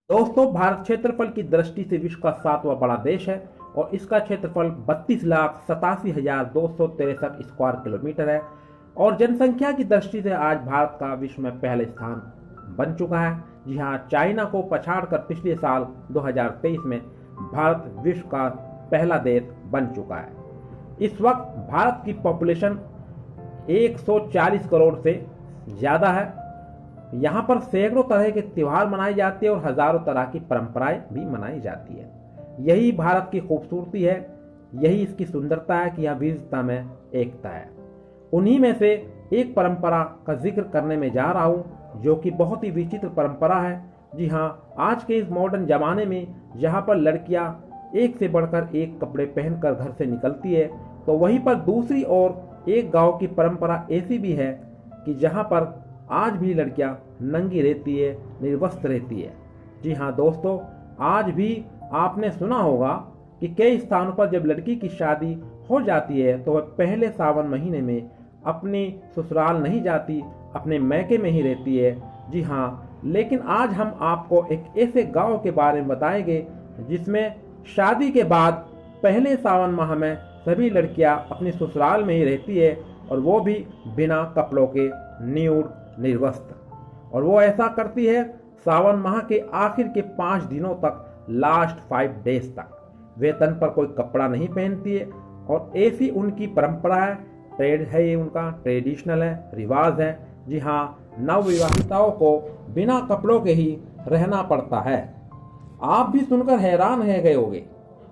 दोस्तों, भारत क्षेत्रफल की दृष्टि से विश्व का 7वां बड़ा देश है और इसका क्षेत्रफल 32,87,263 स्क्वायर किलोमीटर है। और जनसंख्या की दृष्टि से आज भारत का विश्व में पहले स्थान बन चुका है। जी हाँ, चाइना को पछाड़कर पिछले साल 2023 में भारत विश्व का पहला देश बन चुका है। इस वक्त भारत की पॉपुलेशन 140 करोड़ से ज़्यादा है। यहाँ पर सैकड़ों तरह के त्यौहार मनाए जाते हैं और हजारों तरह की परंपराएं भी मनाई जाती है। यही भारत की खूबसूरती है, यही इसकी सुंदरता है कि यहाँ विविधता में एकता है। उन्हीं में से एक परंपरा का जिक्र करने में जा रहा हूँ, जो कि बहुत ही विचित्र परंपरा है। जी हाँ, आज के इस मॉडर्न जमाने में जहाँ पर लड़कियाँ एक से बढ़कर एक कपड़े पहनकर घर से निकलती है, तो वहीं पर दूसरी ओर एक गांव की परंपरा ऐसी भी है कि जहाँ पर आज भी लड़कियां नंगी रहती है, निर्वस्त्र रहती है। जी हाँ दोस्तों, आज भी आपने सुना होगा कि कई स्थानों पर जब लड़की की शादी हो जाती है तो वह पहले सावन महीने में अपनी ससुराल नहीं जाती, अपने मैके में ही रहती है। जी हाँ, लेकिन आज हम आपको एक ऐसे गांव के बारे में बताएंगे जिसमें शादी के बाद पहले सावन माह में सभी लड़कियां अपनी ससुराल में ही रहती है, और वो भी बिना कपड़ों के, न्यूड, निर्वस्त्र। और वो ऐसा करती है सावन माह के आखिर के 5 दिनों तक, लास्ट 5 डेज तक वे तन पर कोई कपड़ा नहीं पहनती है। और ऐसी उनकी परंपरा है, ट्रेड है, ये उनका ट्रेडिशनल है, रिवाज है। जी हाँ, नवविवाहिताओं को बिना कपड़ों के ही रहना पड़ता है। आप भी सुनकर हैरान रह गए होंगे।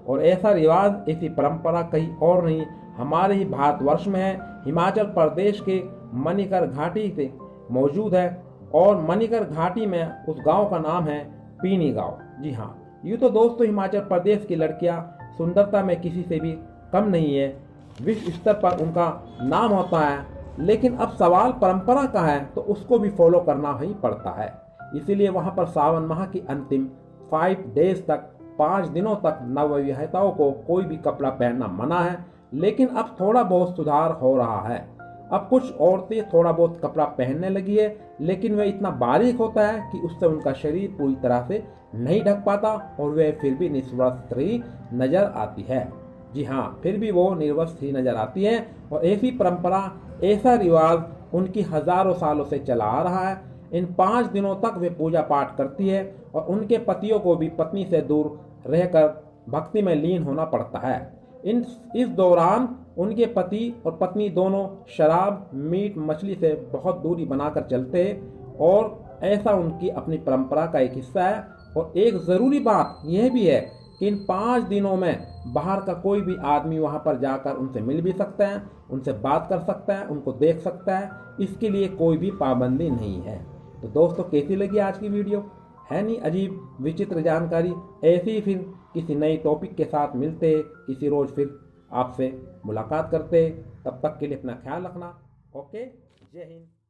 और ऐसा रिवाज, ऐसी परंपरा कहीं और नहीं, हमारे ही भारतवर्ष में है। हिमाचल प्रदेश के मणिकर घाटी से मौजूद है, और मणिकर घाटी में उस गांव का नाम है पीनी गांव। जी हाँ, यूँ तो दोस्तों हिमाचल प्रदेश की लड़कियां सुंदरता में किसी से भी कम नहीं है, विश्व स्तर पर उनका नाम होता है। लेकिन अब सवाल परंपरा का है तो उसको भी फॉलो करना ही पड़ता है। इसीलिए वहाँ पर सावन माह की अंतिम 5 डेज तक, 5 दिनों तक नवविवाहिताओं को कोई भी कपड़ा पहनना मना है। लेकिन अब थोड़ा बहुत सुधार हो रहा है। अब कुछ औरतें थोड़ा बहुत कपड़ा पहनने लगी है, लेकिन वह इतना बारीक होता है कि उससे उनका शरीर पूरी तरह से नहीं ढक पाता, और वह फिर भी निर्वस्त्र ही नजर आती है। जी हाँ, फिर भी वो निर्वस्त्र ही नजर आती है। और ऐसी परंपरा, ऐसा रिवाज उनकी हजारों सालों से चला आ रहा है। इन 5 दिनों तक वे पूजा पाठ करती है, और उनके पतियों को भी पत्नी से दूर रहकर भक्ति में लीन होना पड़ता है। इस दौरान उनके पति और पत्नी दोनों शराब, मीट, मछली से बहुत दूरी बनाकर चलते हैं, और ऐसा उनकी अपनी परंपरा का एक हिस्सा है। और एक ज़रूरी बात यह भी है कि इन 5 दिनों में बाहर का कोई भी आदमी वहां पर जाकर उनसे मिल भी सकता है, उनसे बात कर सकता है, उनको देख सकता है। इसके लिए कोई भी पाबंदी नहीं है। तो दोस्तों, कैसी लगी आज की वीडियो? है नहीं अजीब विचित्र जानकारी? ऐसे ही फिर किसी नए टॉपिक के साथ मिलते, किसी रोज फिर आपसे मुलाकात करते। तब तक के लिए अपना ख्याल रखना। ओके, जय हिंद।